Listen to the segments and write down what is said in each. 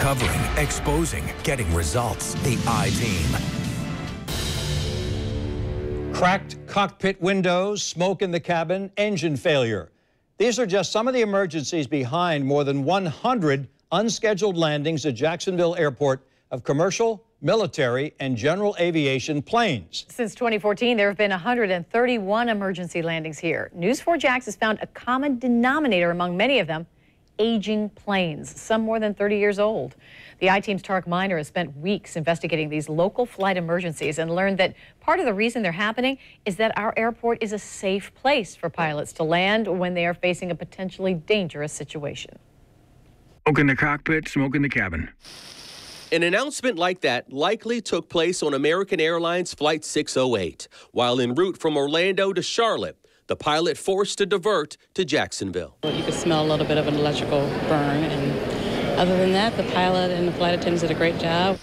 Covering, exposing, getting results. The I-Team. Cracked cockpit windows, smoke in the cabin, engine failure. These are just some of the emergencies behind more than 100 unscheduled landings at Jacksonville Airport of commercial, military, and general aviation planes. Since 2014, there have been 131 emergency landings here. News 4 JAX has found a common denominator among many of them: aging planes, some more than 30 years old. The I-Team's Tarek Miner has spent weeks investigating these local flight emergencies and learned that part of the reason they're happening is that our airport is a safe place for pilots to land when they are facing a potentially dangerous situation. Smoke in the cockpit, smoke in the cabin. An announcement like that likely took place on American Airlines Flight 608 while en route from Orlando to Charlotte. The pilot forced to divert to Jacksonville. You could smell a little bit of an electrical burn, and other than that, the pilot and the flight attendants did a great job.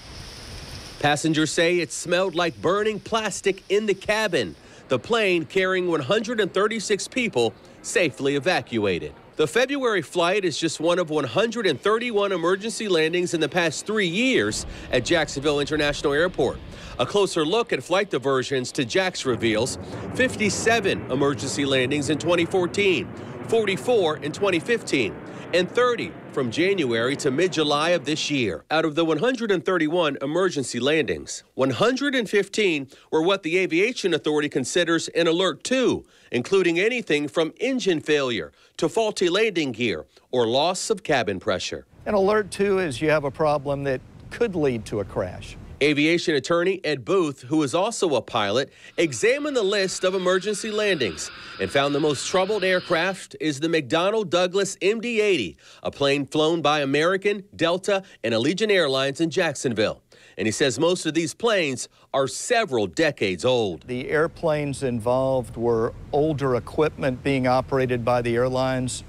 Passengers say it smelled like burning plastic in the cabin. The plane, carrying 136 people, safely evacuated. The February flight is just one of 131 emergency landings in the past 3 years at Jacksonville International Airport. A closer look at flight diversions to JAX reveals 57 emergency landings in 2014, 44 in 2015, and 30 from January to mid-July of this year. Out of the 131 emergency landings, 115 were what the Aviation Authority considers an Alert 2, including anything from engine failure to faulty landing gear or loss of cabin pressure. An Alert 2 is you have a problem that could lead to a crash. Aviation attorney Ed Booth, who is also a pilot, examined the list of emergency landings and found the most troubled aircraft is the McDonnell Douglas MD-80, a plane flown by American, Delta, and Allegiant Airlines in Jacksonville. And he says most of these planes are several decades old. The airplanes involved were older equipment being operated by the airlines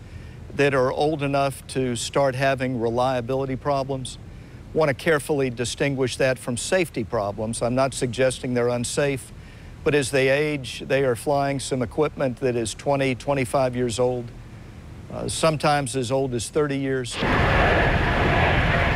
that are old enough to start having reliability problems. Want to carefully distinguish that from safety problems. I'm not suggesting they're unsafe, but as they age, they are flying some equipment that is 20, 25 years old, sometimes as old as 30 years.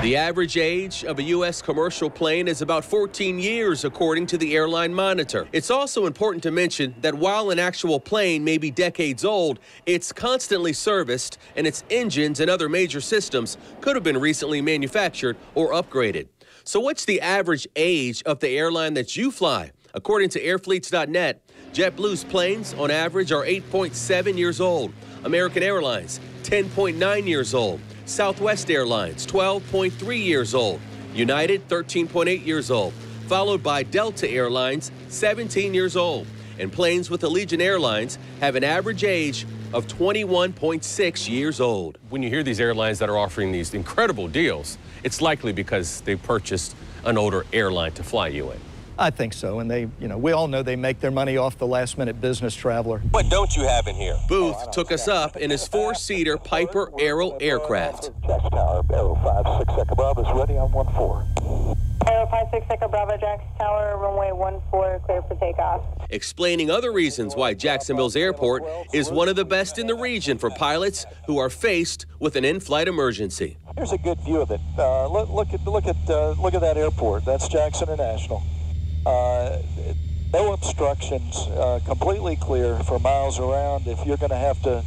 The average age of a U.S. commercial plane is about 14 years, according to the Airline Monitor. It's also important to mention that while an actual plane may be decades old, it's constantly serviced, and its engines and other major systems could have been recently manufactured or upgraded. So what's the average age of the airline that you fly? According to airfleets.net, JetBlue's planes on average are 8.7 years old. American Airlines, 10.9 years old. Southwest Airlines, 12.3 years old. United, 13.8 years old. Followed by Delta Airlines, 17 years old. And planes with Allegiant Airlines have an average age of 21.6 years old. When you hear these airlines that are offering these incredible deals, it's likely because they purchased an older airline to fly you in. I think so, and they, we all know they make their money off the last-minute business traveler. What don't you have in here? Booth took us up in his four-seater Piper Arrow aircraft. JAX Tower, Arrow 56 Echo Bravo is ready on 14. Arrow 56 Echo Bravo, JAX Tower, runway 14, clear for takeoff. Explaining other reasons why Jacksonville's airport is one of the best in the region for pilots who are faced with an in-flight emergency. Here's a good view of it. Look at that airport. That's JAX International. No obstructions, completely clear for miles around. If you're going to have to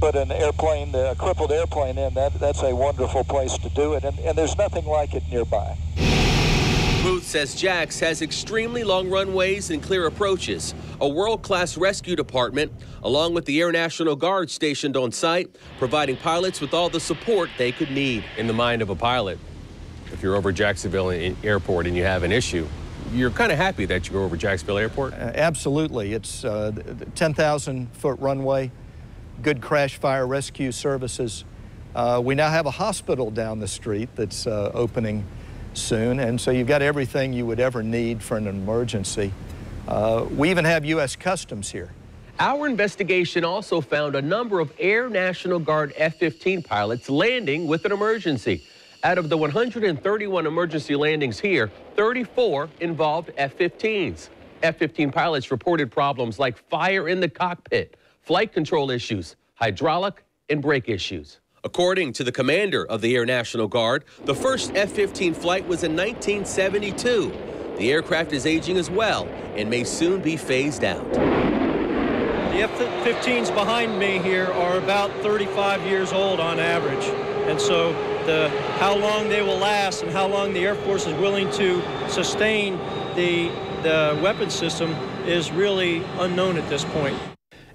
put an airplane, a crippled airplane in, that's a wonderful place to do it, and there's nothing like it nearby. Booth says JAX has extremely long runways and clear approaches, a world-class rescue department, along with the Air National Guard stationed on site, providing pilots with all the support they could need. In the mind of a pilot, if you're over Jacksonville Airport and you have an issue, you're kind of happy that you're over Jacksonville Airport? Absolutely. It's 10,000-foot runway, good crash fire rescue services. We now have a hospital down the street that's opening soon, and so you've got everything you would ever need for an emergency. We even have U.S. Customs here. Our investigation also found a number of Air National Guard F-15 pilots landing with an emergency. Out of the 131 emergency landings here, 34 involved F-15s. F-15 pilots reported problems like fire in the cockpit, flight control issues, hydraulic and brake issues. According to the commander of the Air National Guard, the first F-15 flight was in 1972. The aircraft is aging as well and may soon be phased out. The F-15s behind me here are about 35 years old on average. And so how long they will last and how long the Air Force is willing to sustain the weapon system is really unknown at this point.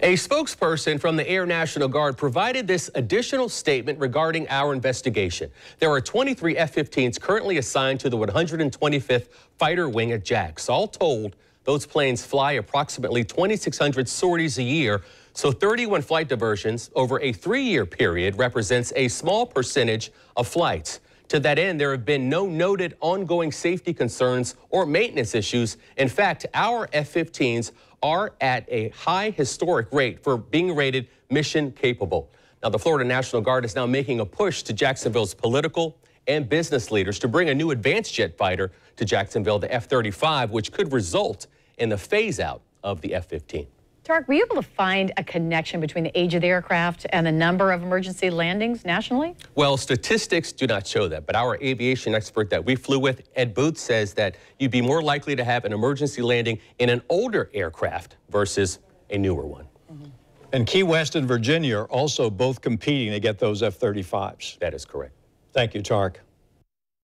A spokesperson from the Air National Guard provided this additional statement regarding our investigation. There are 23 F-15s currently assigned to the 125th Fighter Wing at JAX. All told, those planes fly approximately 2,600 sorties a year, so 31 flight diversions over a 3-year period represents a small percentage of flights. To that end, there have been no noted ongoing safety concerns or maintenance issues. In fact, our F-15s are at a high historic rate for being rated mission capable. Now, the Florida National Guard is now making a push to Jacksonville's political and business leaders to bring a new advanced jet fighter to Jacksonville, the F-35, which could result in the phase out of the F-15. Tarek, were you able to find a connection between the age of the aircraft and the number of emergency landings nationally? Well, statistics do not show that, but our aviation expert that we flew with, Ed Booth, says that you'd be more likely to have an emergency landing in an older aircraft versus a newer one. And Key West and Virginia are also both competing to get those F-35s. That is correct. Thank you, Tarek.